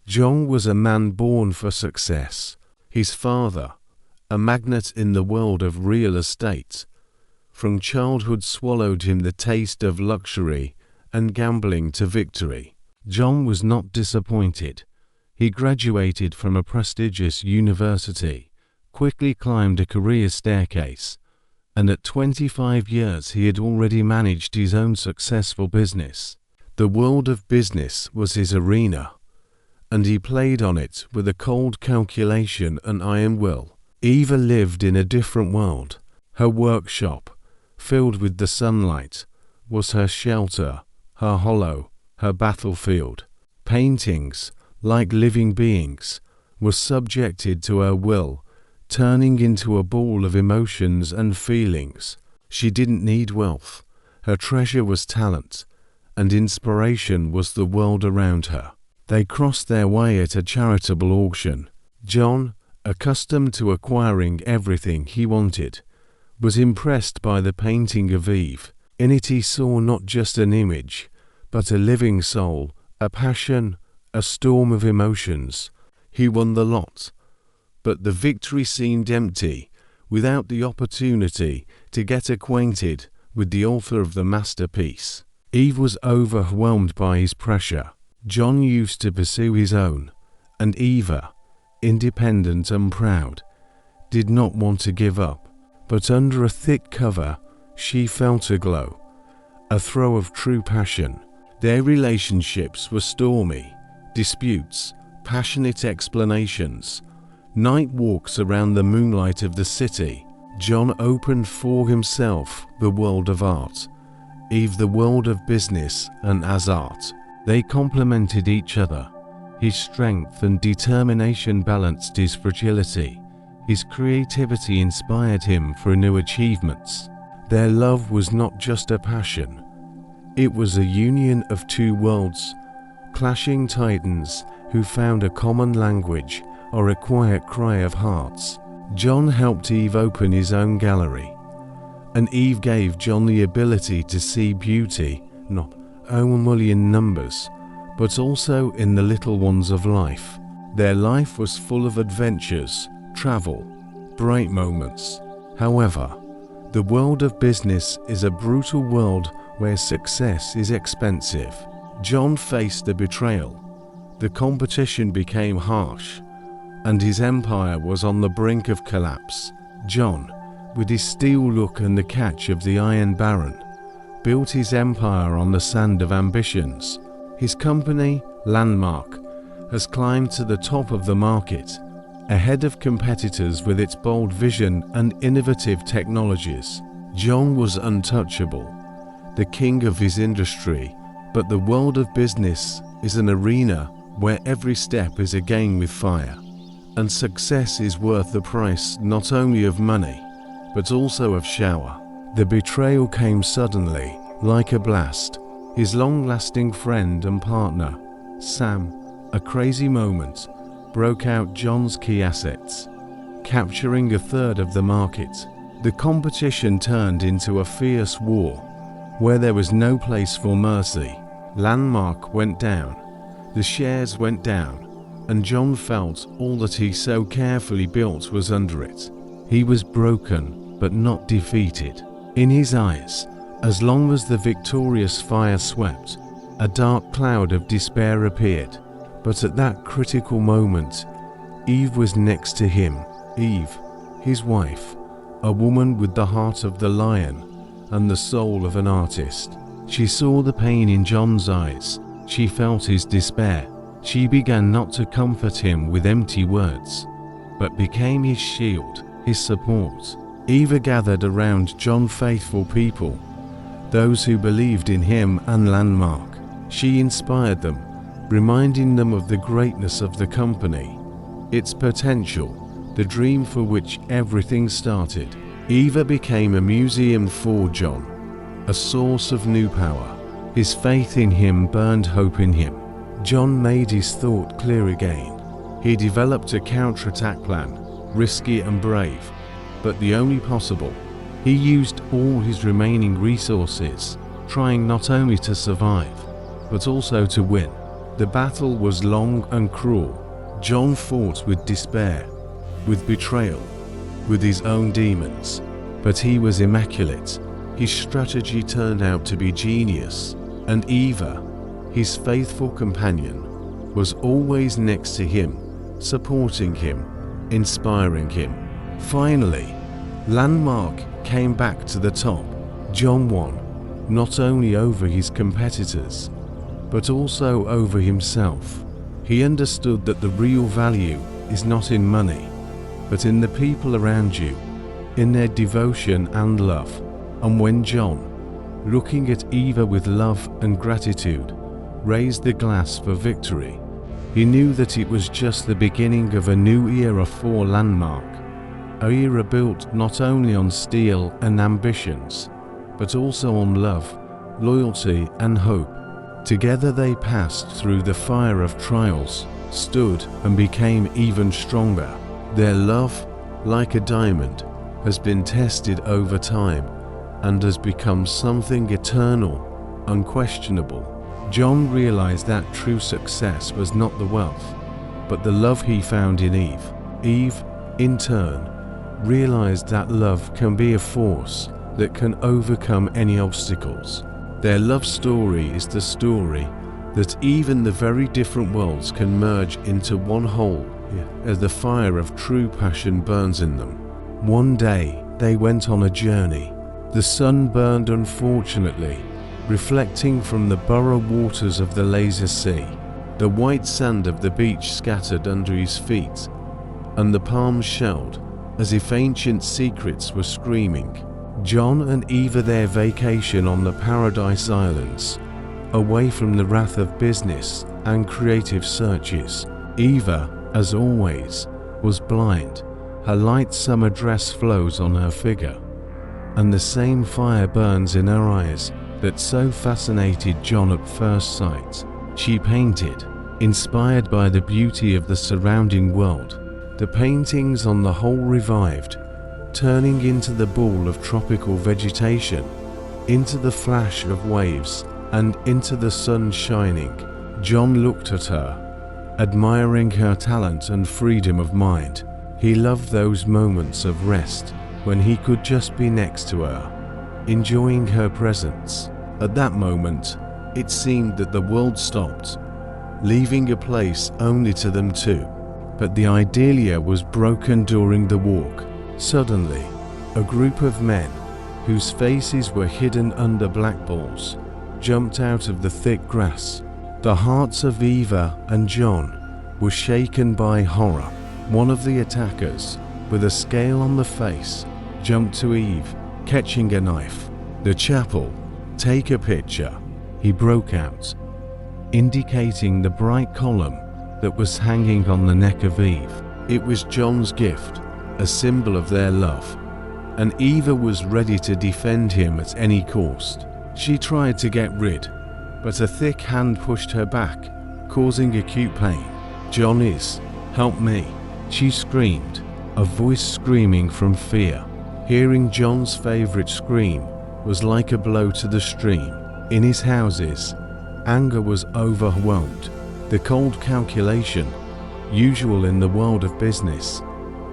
John was a man born for success. His father, a magnate in the world of real estate, from childhood swallowed him the taste of luxury and gambling to victory. John was not disappointed. He graduated from a prestigious university, quickly climbed a career staircase, and at 25 years he had already managed his own successful business. The world of business was his arena, and he played on it with a cold calculation and iron will. Eva lived in a different world. Her workshop, filled with the sunlight, was her shelter, her hollow, her battlefield. Paintings, like living beings, were subjected to her will, turning into a ball of emotions and feelings. She didn't need wealth. Her treasure was talent, and inspiration was the world around her. They crossed their way at a charitable auction. John, accustomed to acquiring everything he wanted, was impressed by the painting of Eve. In it he saw not just an image, but a living soul, a passion, a storm of emotions. He won the lot, but the victory seemed empty, without the opportunity to get acquainted with the author of the masterpiece. Eve was overwhelmed by his pressure. John used to pursue his own, and Eva, independent and proud, did not want to give up. But under a thick cover, she felt a glow, a throe of true passion. Their relationships were stormy, disputes, passionate explanations, night walks around the moonlight of the city. John opened for himself the world of art, Eve the world of business, and as art, they complemented each other. His strength and determination balanced his fragility. His creativity inspired him for new achievements. Their love was not just a passion. It was a union of two worlds, clashing titans who found a common language or a quiet cry of hearts. John helped Eve open his own gallery, and Eve gave John the ability to see beauty not only in numbers, but also in the little ones of life. Their life was full of adventures, travel, bright moments. However, the world of business is a brutal world where success is expensive. John faced a betrayal. The competition became harsh, and his empire was on the brink of collapse. John, with his steel look and the catch of the Iron Baron, built his empire on the sand of ambitions. His company, Landmark, has climbed to the top of the market, ahead of competitors with its bold vision and innovative technologies. John was untouchable, the king of his industry, but the world of business is an arena where every step is a game with fire, and success is worth the price not only of money, but also of shower. The betrayal came suddenly, like a blast. His long-lasting friend and partner, Sam, a crazy moment, broke out John's key assets, capturing a third of the market. The competition turned into a fierce war, where there was no place for mercy. Landmark went down, the shares went down, and John felt all that he so carefully built was under it. He was broken, but not defeated. In his eyes, as long as the victorious fire swept, a dark cloud of despair appeared. But at that critical moment, Eve was next to him. Eve, his wife, a woman with the heart of the lion and the soul of an artist. She saw the pain in John's eyes. She felt his despair. She began not to comfort him with empty words, but became his shield, his support. Eva gathered around John faithful people, those who believed in him and Landmark. She inspired them, reminding them of the greatness of the company, its potential, the dream for which everything started. Eva became a museum for John, a source of new power. His faith in him burned hope in him. John made his thought clear again. He developed a counterattack plan, risky and brave, but the only possible. He used all his remaining resources, trying not only to survive, but also to win. The battle was long and cruel. John fought with despair, with betrayal, with his own demons. But he was immaculate. His strategy turned out to be genius. And Eva, his faithful companion, was always next to him, supporting him, inspiring him. Finally, Landmark came back to the top. John won, not only over his competitors, but also over himself. He understood that the real value is not in money, but in the people around you, in their devotion and love. And when John, looking at Eva with love and gratitude, raised the glass for victory, he knew that it was just the beginning of a new era for Landmark, an era built not only on steel and ambitions, but also on love, loyalty and hope. Together they passed through the fire of trials, stood and became even stronger. Their love, like a diamond, has been tested over time and has become something eternal, unquestionable. John realized that true success was not the wealth, but the love he found in Eve. Eve, in turn, realized that love can be a force that can overcome any obstacles. Their love story is the story that even the very different worlds can merge into one whole as the fire of true passion burns in them. One day, they went on a journey. The sun burned unfortunately, reflecting from the borough waters of the lazy sea. The white sand of the beach scattered under his feet, and the palms shelled as if ancient secrets were screaming. John and Eva their vacation on the Paradise Islands, away from the wrath of business and creative searches. Eva, as always, was blind. Her light summer dress flows on her figure, and the same fire burns in her eyes that so fascinated John at first sight. She painted, inspired by the beauty of the surrounding world. The paintings on the whole revived, turning into the ball of tropical vegetation, into the flash of waves, and into the sun shining. John looked at her, admiring her talent and freedom of mind. He loved those moments of rest when he could just be next to her, enjoying her presence. At that moment, it seemed that the world stopped, leaving a place only to them two. But the idyllia was broken during the walk. Suddenly, a group of men, whose faces were hidden under black balls, jumped out of the thick grass. The hearts of Eva and John were shaken by horror. One of the attackers, with a scale on the face, jumped to Eve, catching a knife. "The chapel, take a picture," he broke out, indicating the bright column that was hanging on the neck of Eve. It was John's gift, a symbol of their love, and Eva was ready to defend him at any cost. She tried to get rid, but a thick hand pushed her back, causing acute pain. "John is, help me," she screamed, a voice screaming from fear. Hearing John's favorite scream was like a blow to the stream. In his houses, anger was overwhelmed. The cold calculation, usual in the world of business,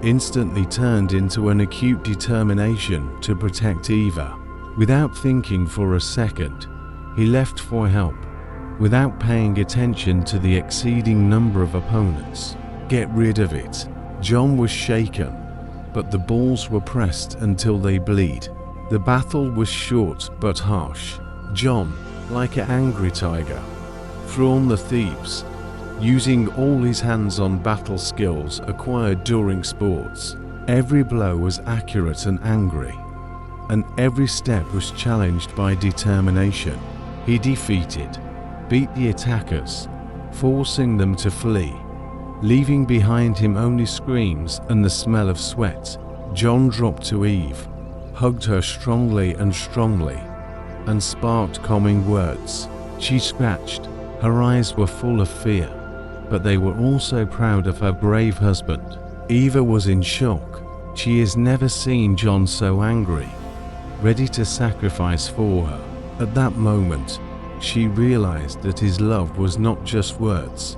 instantly turned into an acute determination to protect Eva. Without thinking for a second, he left for help, without paying attention to the exceeding number of opponents. "Get rid of it." John was shaken, but the balls were pressed until they bleed. The battle was short but harsh. John, like an angry tiger, threw on the thieves, using all his hands-on battle skills acquired during sports. Every blow was accurate and angry, and every step was challenged by determination. He defeated, beat the attackers, forcing them to flee, leaving behind him only screams and the smell of sweat. John dropped to Eve, hugged her strongly, and sparked calming words. She scratched. Her eyes were full of fear, but they were also proud of her brave husband. Eva was in shock. She has never seen John so angry, ready to sacrifice for her. At that moment, she realized that his love was not just words,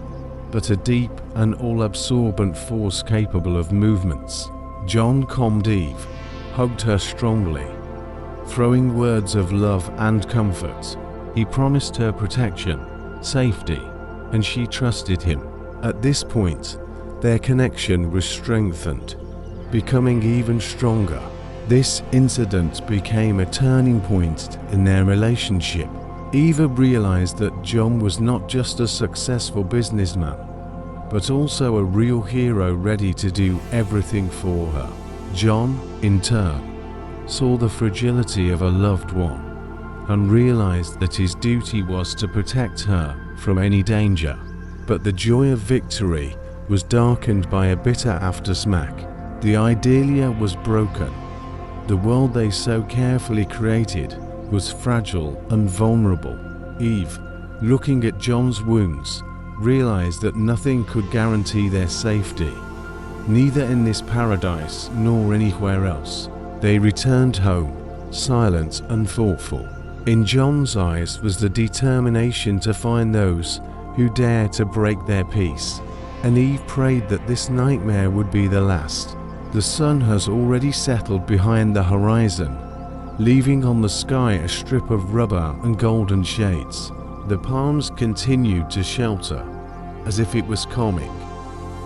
but a deep and all-absorbent force capable of movements. John calmed Eve, hugged her strongly, throwing words of love and comfort. He promised her protection, safety, and she trusted him. At this point, their connection was strengthened, becoming even stronger. This incident became a turning point in their relationship. Eva realized that John was not just a successful businessman, but also a real hero ready to do everything for her. John, in turn, saw the fragility of a loved one and realized that his duty was to protect her from any danger. But the joy of victory was darkened by a bitter aftersmack. The Idalia was broken. The world they so carefully created was fragile and vulnerable. Eve, looking at John's wounds, realized that nothing could guarantee their safety, neither in this paradise nor anywhere else. They returned home, silent and thoughtful. In John's eyes was the determination to find those who dare to break their peace, and Eve prayed that this nightmare would be the last. The sun has already settled behind the horizon, leaving on the sky a strip of rubber and golden shades. The palms continued to shelter, as if it was calming,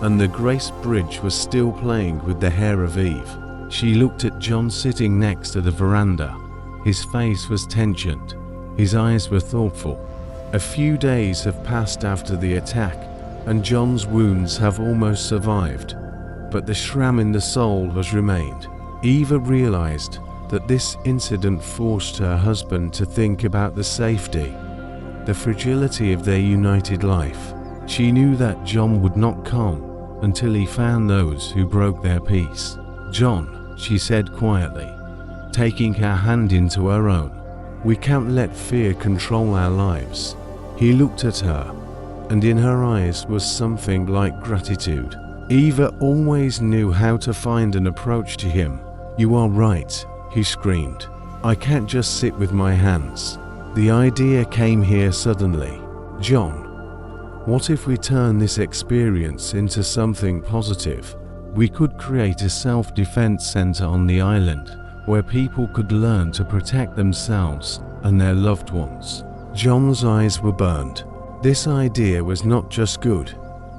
and the Grace Bridge was still playing with the hair of Eve. She looked at John sitting next to the veranda. His face was tensioned, his eyes were thoughtful. A few days have passed after the attack, and John's wounds have almost survived, but the shram in the soul has remained. Eva realized that this incident forced her husband to think about the safety, the fragility of their united life. She knew that John would not come until he found those who broke their peace. "John," she said quietly, taking her hand into her own, "we can't let fear control our lives." He looked at her, and in her eyes was something like gratitude. Eva always knew how to find an approach to him. "You are right," he screamed. "I can't just sit with my hands." The idea came here suddenly. "John, what if we turn this experience into something positive? We could create a self-defense center on the island where people could learn to protect themselves and their loved ones." John's eyes were burned. This idea was not just good,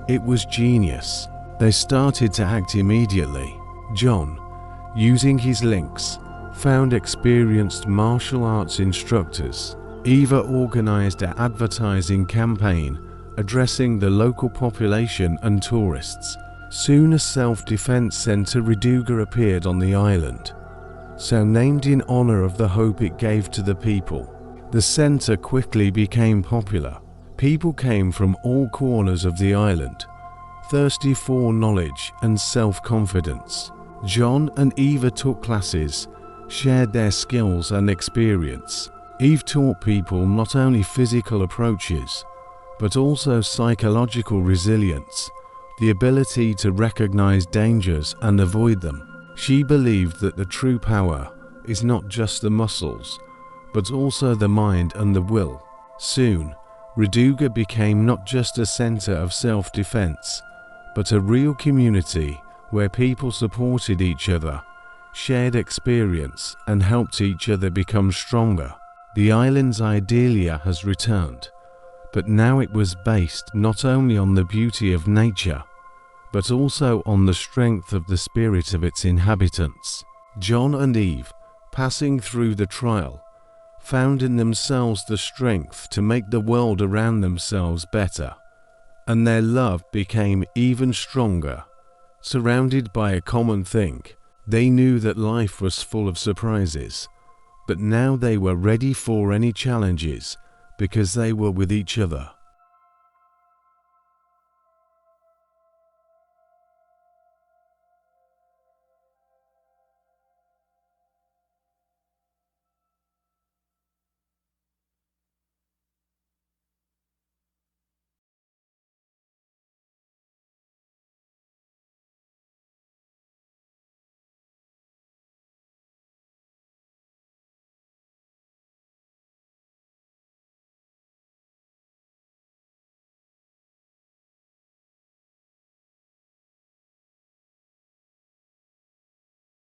it was genius. They started to act immediately. John, using his links, found experienced martial arts instructors. Eva organized an advertising campaign addressing the local population and tourists. Soon a self-defense center Reduga appeared on the island, so named in honor of the hope it gave to the people. The center quickly became popular. People came from all corners of the island, thirsty for knowledge and self-confidence. John and Eva took classes, shared their skills and experience. Eve taught people not only physical approaches, but also psychological resilience, the ability to recognize dangers and avoid them. She believed that the true power is not just the muscles, but also the mind and the will. Soon, Reduga became not just a center of self-defense, but a real community where people supported each other, shared experience, and helped each other become stronger. The island's Idalia has returned, but now it was based not only on the beauty of nature, but also on the strength of the spirit of its inhabitants. John and Eve, passing through the trial, found in themselves the strength to make the world around themselves better, and their love became even stronger. Surrounded by a common thing, they knew that life was full of surprises, but now they were ready for any challenges because they were with each other.